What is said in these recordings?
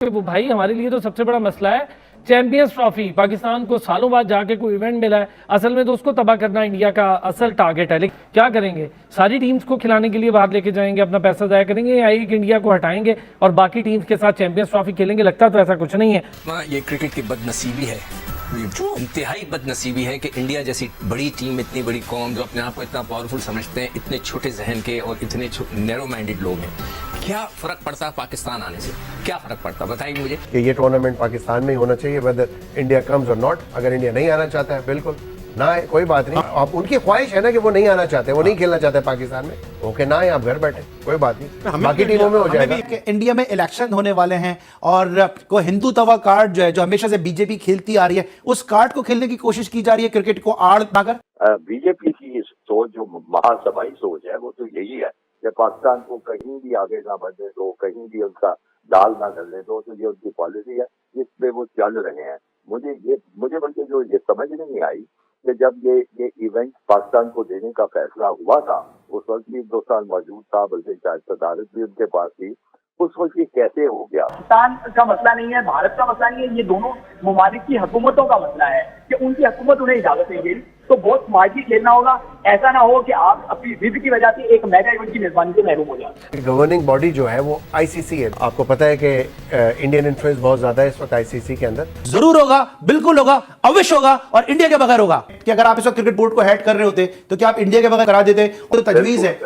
वो भाई हमारे लिए तो सबसे बड़ा मसला है चैंपियंस ट्रॉफी। पाकिस्तान को सालों बाद जाके कोई इवेंट मिला है, असल में तो उसको तबाह करना इंडिया का असल टारगेट है। लेकिन क्या करेंगे, सारी टीम्स को खिलाने के लिए बाहर लेके जाएंगे, अपना पैसा जाया करेंगे, या एक इंडिया को हटाएंगे और बाकी टीम्स के साथ चैंपियंस ट्रॉफी खेलेंगे? लगता तो ऐसा कुछ नहीं है। ये क्रिकेट की बदनसीबी है, इंतहाई बदनसीबी है कि इंडिया जैसी बड़ी टीम, इतनी बड़ी कौम जो अपने आप को इतना पावरफुल समझते हैं, इतने छोटे जहन के और इतने नैरो माइंडेड लोग हैं। क्या फर्क पड़ता है पाकिस्तान आने से? क्या फर्क पड़ता, बताइए मुझे। कि ये टूर्नामेंट पाकिस्तान में ही होना चाहिए, वेदर इंडिया कम्स और नॉट। अगर इंडिया नहीं आना चाहता है, बिल्कुल ना आए, कोई बात नहीं। आप उनकी ख्वाहिश है ना कि वो नहीं आना चाहते, वो नहीं खेलना चाहते पाकिस्तान में, ओके ना आए, आप घर बैठे, कोई बात नहीं, बाकी टीमों में हो जाएगा। इंडिया में इलेक्शन होने वाले हैं और को हिंदुत्व कार्ड जो है, जो हमेशा से बीजेपी खेलती आ रही है, उस कार्ड को खेलने की कोशिश की जा रही है क्रिकेट को आड़ बनाकर। बीजेपी की सोच, जो महासभाई सोच है, वो तो यही है कि पाकिस्तान को कहीं भी आगे ना बढ़ने दो, कहीं भी उनका दाल ना गलने दो। तो ये उनकी पॉलिसी है, जिसपे वो चल रहे हैं। मुझे बल्कि जो ये समझ नहीं आई कि जब ये इवेंट पाकिस्तान को देने का फैसला हुआ था, उस वक्त भी हिंदुस्तान मौजूद था, बल्कि शायद सदारत भी उनके पास थी। उस वक्त ये कैसे हो गया? पाकिस्तान का मसला नहीं है, भारत का मसला नहीं है, ये दोनों ममालिक की हुकूमतों का मसला है कि उनकी हुकूमत उन्हें इजाजत देगी। तो बहुत स्मार्टली खेलना होगा, ऐसा ना हो कि आप अपनी जिद की वजह से एक मेगा इवेंट की मेजबानी से महरूम हो जाए। गवर्निंग बॉडी जो है वो आईसीसी है। आपको पता है कि इंडियन इन्फ्लुएंस बहुत ज्यादा है इस वक्त आईसीसी के अंदर। जरूर होगा, बिल्कुल होगा, अवश्य होगा, और इंडिया के बगैर होगा। कि अगर आप इस वक्त क्रिकेट बोर्ड को हेड कर रहे होते तो क्या आप इंडिया के बगैर करा देते? तो तजवीज है।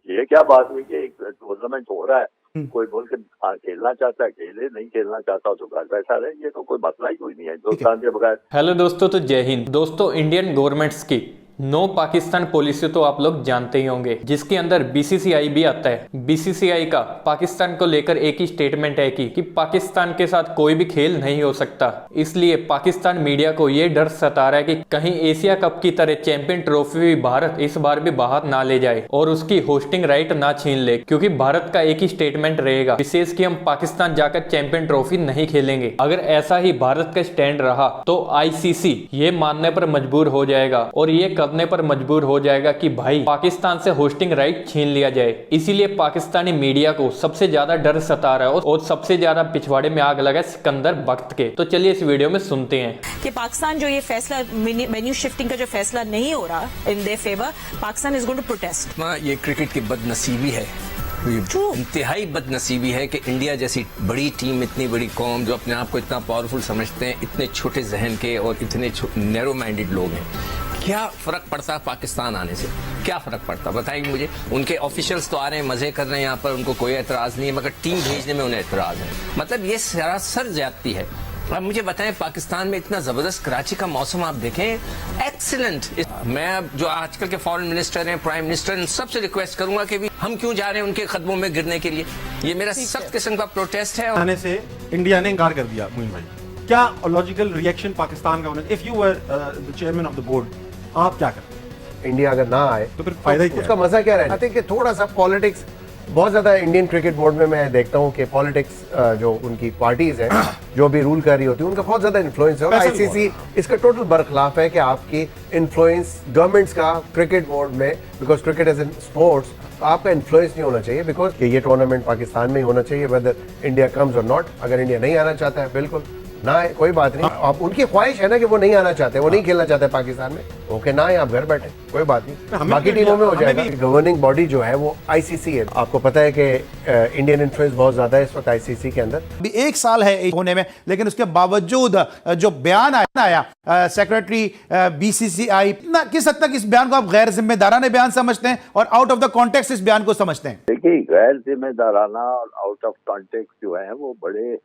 ये क्या बात हुई कि एक टूर्नामेंट हो रहा है, कोई बोल के खेलना चाहता है खेले, नहीं खेलना चाहता तो घर बैठा रहे, ये तो कोई मसला ही कोई नहीं है हिंदुस्तान के बगैर। हेलो दोस्तों, तो जय हिंद दोस्तों। इंडियन गवर्नमेंट्स की नो पाकिस्तान पॉलिसी तो आप लोग जानते ही होंगे, जिसके अंदर बीसीसीआई भी आता है। बीसीसीआई का पाकिस्तान को लेकर एक ही स्टेटमेंट है कि पाकिस्तान के साथ कोई भी खेल नहीं हो सकता। इसलिए पाकिस्तान मीडिया को यह डर सता रहा है कि कहीं एशिया कप की तरह चैंपियन ट्रॉफी भी भारत इस बार भी बाहर ना ले जाए और उसकी होस्टिंग राइट ना छीन ले, क्योंकि भारत का एक ही स्टेटमेंट रहेगा विशेष कि हम पाकिस्तान जाकर चैंपियन ट्रॉफी नहीं खेलेंगे। अगर ऐसा ही भारत का स्टैंड रहा तो आईसीसी ये मानने पर मजबूर हो जाएगा और ये करने पर मजबूर हो जाएगा कि भाई पाकिस्तान से होस्टिंग राइट छीन लिया जाए। इसीलिए पाकिस्तानी मीडिया को सबसे ज्यादा डर सता रहा है और सबसे ज्यादा पिछवाड़े में आग लगा सिकंदर बख्त के। तो चलिए इस वीडियो में सुनते हैं कि पाकिस्तान जो ये फैसला मेन्यू शिफ्टिंग का जो फैसला नहीं हो रहा in their favour, Pakistan is going to protest. ये क्रिकेट की बदनसीबी है, इंतहाई बदनसीबी है कि इंडिया जैसी बड़ी टीम, इतनी बड़ी कौम जो अपने आप को इतना पावरफुल समझते हैं, इतने छोटे जहन के और इतने नैरो माइंडेड लोग हैं। क्या फर्क पड़ता है पाकिस्तान आने से? क्या फर्क पड़ता, बताइए मुझे। उनके ऑफिशियल्स तो आ रहे हैं, मजे कर रहे हैं यहाँ पर, उनको कोई एतराज नहीं है, मगर टीम भेजने में उन्हें एतराज है। मतलब ये सरासर ज्यादती है। अब मुझे बताएं, पाकिस्तान में इतना जबरदस्त कराची का मौसम आप देखें, एक्सीलेंट। मैं जो आजकल के फॉरेन मिनिस्टर हैं, प्राइम मिनिस्टर, इन सबसे रिक्वेस्ट करूंगा कि भी हम क्यों जा रहे हैं उनके कदमों में गिरने के लिए। ये मेरा सख्त किस्म का प्रोटेस्ट है। आने से इंडिया ने इनकार कर दिया। मुइन भाई, क्या लॉजिकल रिएक्शन पाकिस्तान का होना? If you were the chairman of the board, आप क्या करते? इंडिया अगर ना आए तो फिर फायदा ही क्या? उसका मजा क्या रहेगा? आई थिंक कि थोड़ा सा पॉलिटिक्स बहुत ज्यादा इंडियन क्रिकेट बोर्ड में मैं देखता हूँ कि पॉलिटिक्स जो उनकी पार्टीज हैं जो भी रूल कर रही होती है, उनका बहुत ज्यादा इन्फ्लुएंस है। और आईसीसी इसका टोटल बरखिलाफ है कि आपकी इन्फ्लुएंस गवर्नमेंट्स का क्रिकेट बोर्ड में, because cricket as an sports, आपका इन्फ्लुएंस नहीं होना चाहिए। बिकॉज ये टूर्नामेंट पाकिस्तान में ही होना चाहिए, वेदर इंडिया कम्स और नॉट। अगर इंडिया नहीं आना चाहता है, बिल्कुल ना आए, कोई बात नहीं। आप उनकी ख्वाहिश है ना कि वो नहीं आना चाहते, वो नहीं खेलना चाहते पाकिस्तान में, ओके ना आए, आप घर बैठे, कोई बात नहीं, बाकी टीमों में हो जाएगा। गवर्निंग बॉडी जो है वो आईसीसी है। आपको पता है कि इंडियन इन्फ्लुएंस बहुत ज्यादा है इस वक्त आईसीसी के अंदर। अभी एक साल है होने में, लेकिन उसके बावजूद जो बयान आया सेक्रेटरी बीसीसीआई, किस हद तक इस बयान को आप गैर जिम्मेदाराना बयान समझते हैं और आउट ऑफ द कॉन्टेक्स्ट इस बयान को समझते हैं? देखिए, गैर जिम्मेदाराना और आउट ऑफ कॉन्टेक्स्ट जो है वो बड़े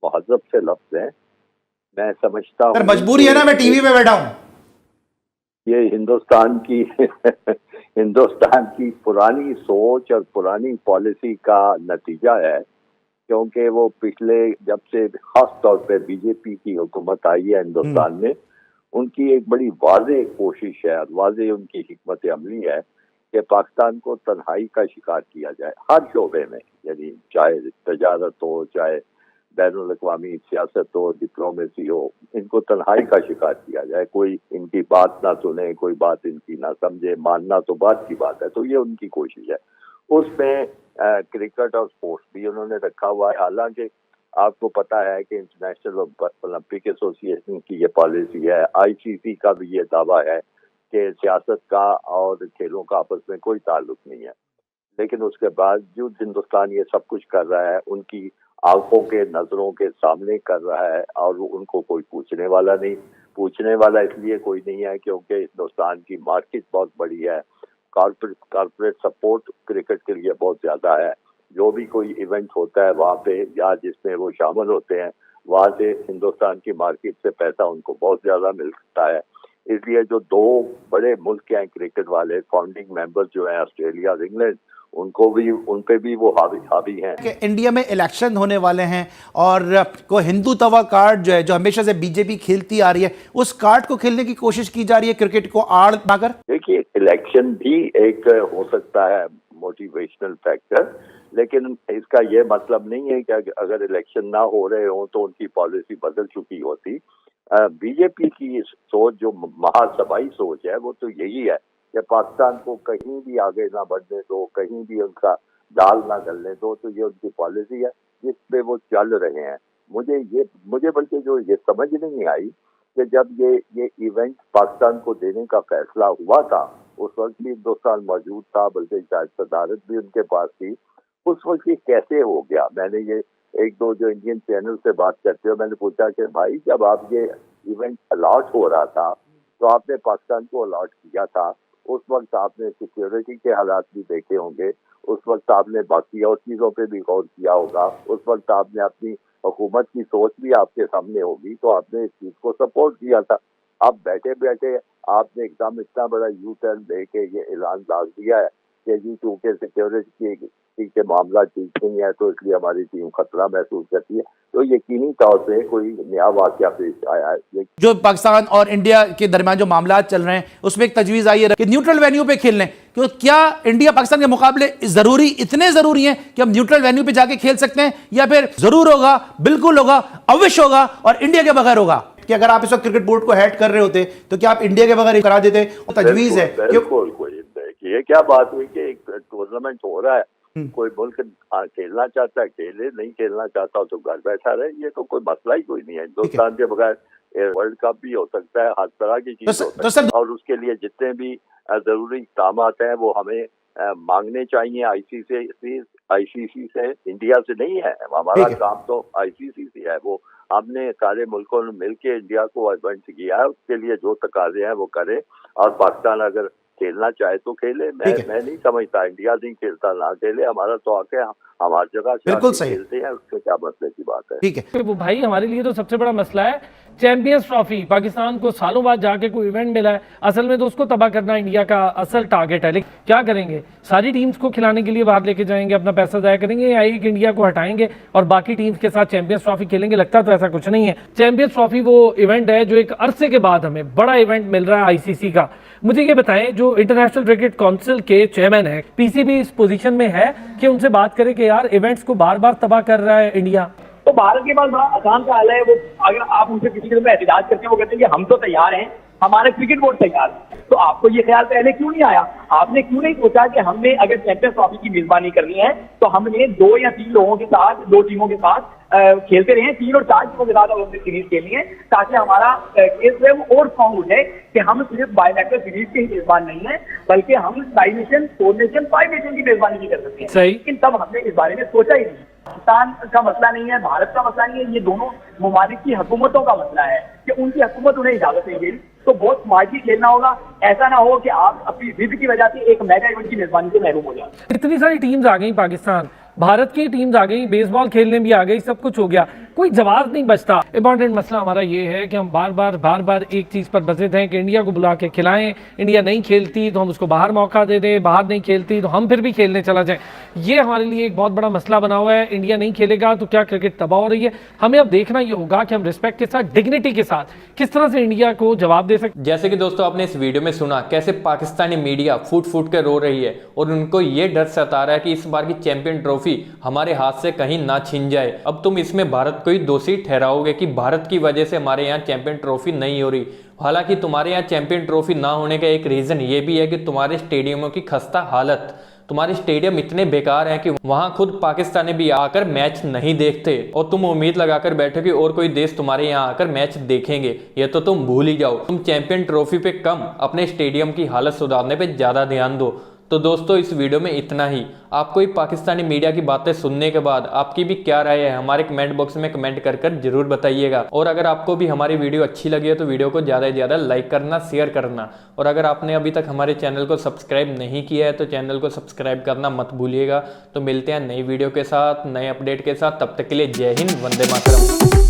महज़ब से लफ्ज हैं। मैं समझता हूँ मजबूरी है ना, मैं टीवी पे बैठा हूँ। ये हिंदुस्तान की पुरानी सोच और पुरानी पॉलिसी का नतीजा है, क्योंकि वो पिछले, जब से खास तौर पे बीजेपी की हुकूमत आई है हिंदुस्तान में, उनकी एक बड़ी वाज़ेह कोशिश है और वाज़ेह उनकी हिकमत अमली है कि पाकिस्तान को तन्हाई का शिकार किया जाए हर शोबे में। यानी चाहे तजारत हो, चाहे बैनुल अक़वामी सियासत हो, डिप्लोमेसी हो, इनको तन्हाई का शिकार किया जाए। कोई इनकी बात ना सुने, कोई बात इनकी ना समझे, मानना तो बात की बात है। तो ये उनकी कोशिश है। उसमें क्रिकेट और स्पोर्ट्स भी उन्होंने रखा हुआ है। हालांकि आपको पता है कि इंटरनेशनल ओलंपिक एसोसिएशन की ये पॉलिसी है, आईसीसी का भी ये दावा है कि सियासत का और खेलों का आपस में कोई ताल्लुक नहीं है। लेकिन उसके बावजूद हिंदुस्तान ये सब कुछ कर रहा है, उनकी आंखों के नजरों के सामने कर रहा है, और उनको कोई पूछने वाला नहीं। पूछने वाला इसलिए कोई नहीं है क्योंकि हिंदुस्तान की मार्केट बहुत बड़ी है, कॉर्पोरेट सपोर्ट क्रिकेट के लिए बहुत ज्यादा है। जो भी कोई इवेंट होता है वहाँ पे या जिसमें वो शामिल होते हैं, वहाँ से हिंदुस्तान की मार्केट से पैसा उनको बहुत ज्यादा मिलता है। इसलिए जो दो बड़े मुल्क हैं क्रिकेट वाले, फाउंडिंग मेंबर जो हैं ऑस्ट्रेलिया और इंग्लैंड, उन पे भी वो हावी हैं कि इंडिया में इलेक्शन होने वाले हैं और को हिंदू तवा कार्ड जो है, जो हमेशा से बीजेपी खेलती आ रही है, उस कार्ड को खेलने की कोशिश की जा रही है क्रिकेट को आड़ बनाकर। देखिए, इलेक्शन भी एक हो सकता है मोटिवेशनल फैक्टर, लेकिन इसका ये मतलब नहीं है कि अगर इलेक्शन ना हो रहे हो तो उनकी पॉलिसी बदल चुकी होती। बीजेपी की सोच, जो महासभाई सोच है, वो तो यही है कि पाकिस्तान को कहीं भी आगे ना बढ़ने दो, कहीं भी उनका दाल ना गलने दो। तो ये उनकी पॉलिसी है जिस पे वो चल रहे हैं। मुझे बल्कि जो ये समझ नहीं आई कि जब ये इवेंट पाकिस्तान को देने का फैसला हुआ था, उस वक्त भी हिंदुस्तान मौजूद था, बल्कि शायद सदारत भी उनके पास थी। उस वक्त ये कैसे हो गया? मैंने ये एक दो जो इंडियन चैनल से बात करते हुए मैंने पूछा कि भाई, जब आप ये इवेंट अलॉट हो रहा था तो आपने पाकिस्तान को अलॉट किया था, उस वक्त आपने सिक्योरिटी के हालात भी देखे होंगे, उस वक्त आपने बाकी और चीजों पे भी गौर किया होगा, उस वक्त आपने अपनी हुकूमत की सोच भी आपके सामने होगी, तो आपने इस चीज को सपोर्ट किया था। अब बैठे बैठे आपने एकदम इतना बड़ा यू टर्न लेके ये ऐलान डाल दिया है कि जी चूंकि सिक्योरिटी के मामला ठीक नहीं है तो इसलिए हमारी टीम खतरा महसूस करती है। तो यकीनी तौर पे कोई नया वाकया पेश आया है। जो पाकिस्तान और इंडिया के दरमियान जो मामला चल रहे हैं, उसमें एक तजवीज आई है कि न्यूट्रल वेन्यू पे खेल लें। क्यों, क्या इंडिया पाकिस्तान के मुकाबले इतने जरूरी हैं कि हम न्यूट्रल वेन्यू पे जाके खेल सकते हैं, या फिर जरूर होगा, बिल्कुल होगा, अवश्य होगा और इंडिया के बगैर होगा? कि अगर आप इस वक्त क्रिकेट बोर्ड को हेड कर रहे होते तो क्या आप इंडिया के बगैर करा देते? तजवीज है। बिल्कुल, ये क्या बात हुई कि एक टूर्नामेंट हो रहा है, कोई मुल्क खेलना चाहता है खेले, नहीं खेलना चाहता तो घर बैठा रहे, ये तो कोई मसला ही कोई नहीं है। हिंदुस्तान के बगैर वर्ल्ड कप भी हो सकता है, हर तरह की चीज हो सकती है, और उसके लिए जितने भी जरूरी इक़दाम हैं वो हमें मांगने चाहिए आईसीसी से, इंडिया से नहीं है। हमारा काम तो आईसीसी से है। वो हमने सारे मुल्कों ने मिलकर इंडिया को इवेंट किया है, उसके लिए जो तकाजे हैं वो करे, और पाकिस्तान अगर खेलना चाहे तो खेले। मैं नहीं समझता इंडिया नहीं खेलता ना खेले, हमारा तो आके हमारी जगह बिल्कुल सही खेलते हैं, उसके क्या मसले की बात है। ठीक है, वो भाई हमारे लिए तो सबसे बड़ा मसला है चैंपियंस ट्रॉफी। पाकिस्तान को सालों बाद जाके कोई इवेंट मिला है, असल में तो उसको तबाह करना इंडिया का असल टारगेट है। लेकिन क्या करेंगे? सारी टीम्स को खिलाने के लिए बाहर लेके जाएंगे, अपना पैसा जाया करेंगे, या एक इंडिया को हटाएंगे और बाकी टीम्स के साथ चैंपियंस ट्रॉफी खेलेंगे? लगता तो ऐसा कुछ नहीं है। चैंपियंस ट्रॉफी वो इवेंट है जो एक अरसे के बाद हमें बड़ा इवेंट मिल रहा है आईसीसी का। मुझे ये बताएं, जो इंटरनेशनल क्रिकेट काउंसिल के चेयरमैन है, पीसीबी इस पोजीशन में है कि उनसे बात करें कि यार इवेंट्स को बार बार तबाह कर रहा है इंडिया? तो भारत के पास बड़ा आसान सा हल है। वो अगर आप उनसे किसी किस्म में एहतजाज करते हैं, वो कहते हैं कि हम तो तैयार हैं, हमारे क्रिकेट बोर्ड तैयार है। तो आपको ये ख्याल पहले क्यों नहीं आया? आपने क्यों नहीं सोचा कि हमने अगर चैंपियंस ट्रॉफी की मेजबानी करनी है तो हमने 2 या 3 लोगों के साथ, 2 टीमों के साथ खेलते रहे, 3 और 4 टीमों के साथ हमने सीरीज खेलनी है, ताकि हमारा केस जो है वो और स्ट्रॉन्ग हो जाए कि हम सिर्फ बायलैटरल सीरीज के ही मेजबान नहीं है, बल्कि हम 5 नेशन, 4 नेशन, 5 नेशन की मेजबानी भी कर सकते हैं। लेकिन तब हमने इस बारे में सोचा ही नहीं। पाकिस्तान का मसला नहीं है, भारत का मसला नहीं है, ये दोनों ममालिक की हुकूमतों का मसला है कि उनकी हुकूमत उन्हें इजाजत नहीं देगी। तो बहुत स्मार्टली खेलना होगा, ऐसा ना हो कि आप अपनी जिद की वजह से एक मेगा इवेंट की मेजबानी से महरूम हो जाए। इतनी सारी टीम्स आ गई, पाकिस्तान भारत की टीम्स आ गई, बेसबॉल खेलने भी आ गई, सब कुछ हो गया, कोई जवाब नहीं बचता। इंपॉर्टेंट मसला हमारा ये है कि हम बार बार एक चीज़ पर बसित हैं कि इंडिया को बुला के खिलाएं। इंडिया नहीं खेलती तो हम उसको बाहर मौका दे दें, बाहर नहीं खेलती तो हम फिर भी खेलने चला जाएं। ये हमारे लिए एक बहुत बड़ा मसला बना हुआ है। इंडिया नहीं खेलेगा तो क्या क्रिकेट तबाह हो रही है? हमें अब देखना ये होगा कि हम रिस्पेक्ट के साथ, डिग्निटी के साथ किस तरह से इंडिया को जवाब दे सकते। जैसे कि दोस्तों आपने इस वीडियो में सुना कैसे पाकिस्तानी मीडिया फूट फूट के रो रही है और उनको ये डर सता रहा है कि इस बार की चैंपियन ट्रॉफी हमारे हाथ से कहीं ना छिन जाए। अब तुम इसमें भारत को ही दोषी ठहराओगे कि भारत की वजह से हमारे यहाँ चैंपियन ट्रॉफी नहीं हो रही। हालांकि तुम्हारे यहाँ चैंपियन ट्रॉफी ना होने का एक रीजन ये भी है कि तुम्हारे स्टेडियमों की खस्ता हालत। तुम्हारे स्टेडियम इतने बेकार हैं कि वहां खुद पाकिस्तानी भी आकर मैच नहीं देखते और तुम उम्मीद लगाकर बैठो कि और कोई देश तुम्हारे यहाँ आकर मैच देखेंगे। ये तो तुम भूल ही जाओ। तुम चैंपियन ट्रॉफी पे कम, अपने स्टेडियम की हालत सुधारने पे ज्यादा ध्यान दो। तो दोस्तों इस वीडियो में इतना ही। आपको ही पाकिस्तानी मीडिया की बातें सुनने के बाद आपकी भी क्या राय है हमारे कमेंट बॉक्स में कमेंट कर जरूर बताइएगा। और अगर आपको भी हमारी वीडियो अच्छी लगी है तो वीडियो को ज़्यादा से ज़्यादा लाइक करना, शेयर करना। और अगर आपने अभी तक हमारे चैनल को सब्सक्राइब नहीं किया है तो चैनल को सब्सक्राइब करना मत भूलिएगा। तो मिलते हैं नई वीडियो के साथ, नए अपडेट के साथ। तब तक के लिए जय हिंद, वंदे मातरम।